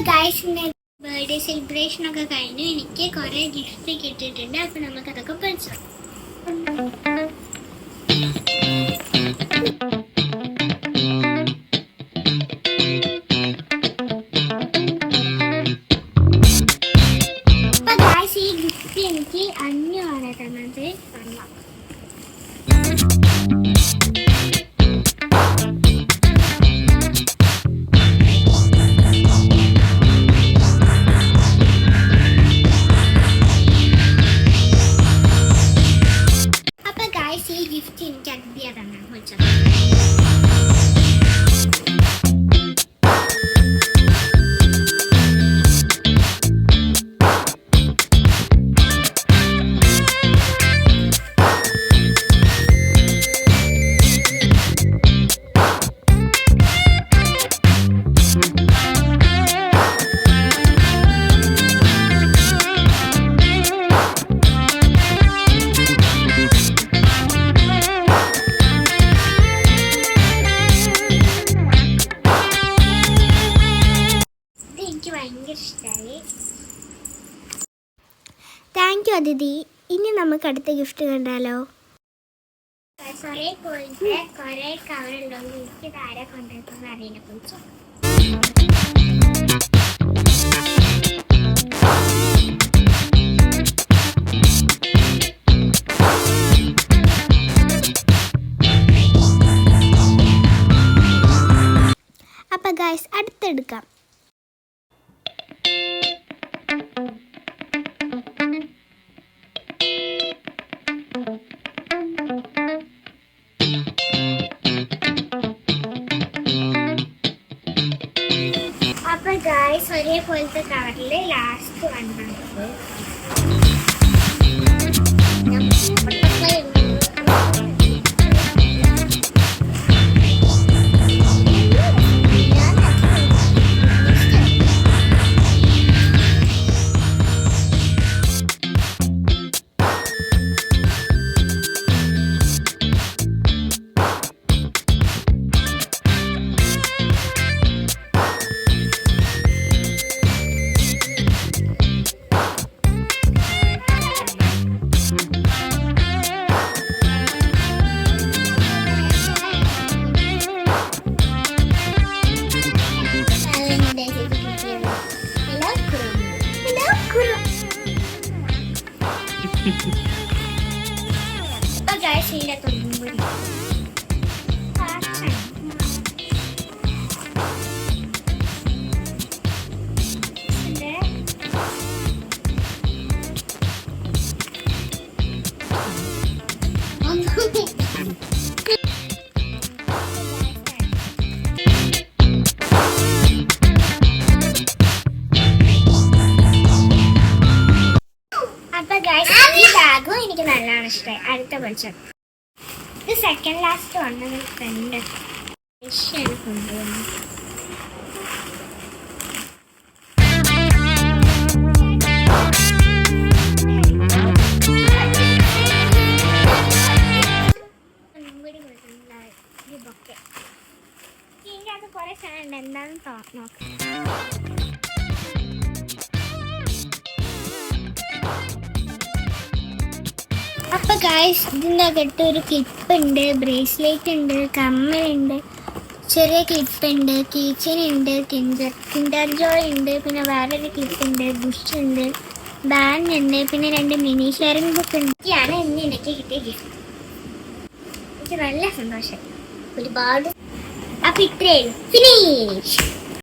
ഗൈസിന്റെ birthday celebration ഒക്കെ കഴിഞ്ഞു. എനിക്ക് കുറെ ഗിഫ്റ്റ് കിട്ടിയിട്ടുണ്ട്. അപ്പൊ നമുക്കതൊക്കെ പഠിച്ചു. അപ്പൊ ഗൈസ് ഈ ഗിഫ്റ്റ് എനിക്ക് അഞ്ഞാണ് തന്നത്. ഈ ഗിഫ്റ്റ് എനിക്ക് അഗ്ദിയാണ് വെച്ചത്. ഭയങ്കര ഇഷ്ടമായി. താങ്ക് യു അതിഥി. ഇനി നമുക്ക് അടുത്ത ഗിഫ്റ്റ് കണ്ടാലോ? കുറെ കവറുണ്ടെങ്കിൽ എനിക്ക് താരെ കൊണ്ടുവരുന്ന അറിയിനെ കുറിച്ച്. അപ്പൊ ഗൈസ് അടുത്തെടുക്കാം. അപ്പൊ ഗൈസ് ഒരേപോലത്തെ കവറിൽ ലാസ്റ്റ് വന്നത് ഈ ബാഗും എനിക്ക് നല്ലോണം ഇഷ്ടമായി. അടുത്ത പഠിച്ചത് ഇത് സെക്കൻഡ് ലാസ്റ്റ് വന്നത് ഫ്രണ്ട് കൊണ്ടുവന്നു. ഇതിൻ്റെ അത് കുറെ സാധനം എന്താണെന്ന് നോക്കാം. അപ്പൊ ഗൈസ് ഇതിൻ്റെ അകത്ത് ഒരു ക്ലിപ്പ് ഉണ്ട്, ബ്രേസ്ലെറ്റ് ഉണ്ട്, കമ്മലുണ്ട്, ചെറിയ ക്ലിപ്പ് ഉണ്ട്, കീച്ചൻ ഉണ്ട്, കിൻഡർ ജോയ് ഉണ്ട്, പിന്നെ വേറൊരു ക്ലിപ്പ് ഉണ്ട്, ബുഷ് ഉണ്ട്, ബാൻഡ് ഉണ്ട്, പിന്നെ 2 മിനി ഷെയറിംഗ് ബുക്ക് ഉണ്ട്. ഇതൊക്കെയാണ് ഇന്ന് എനിക്ക് കിട്ടിയ ഗിഫ്റ്റ്. എനിക്ക് നല്ല സന്തോഷം ഒരുപാട്. അപ്പൊ ഇത്രയേ ഫിനിഷ്.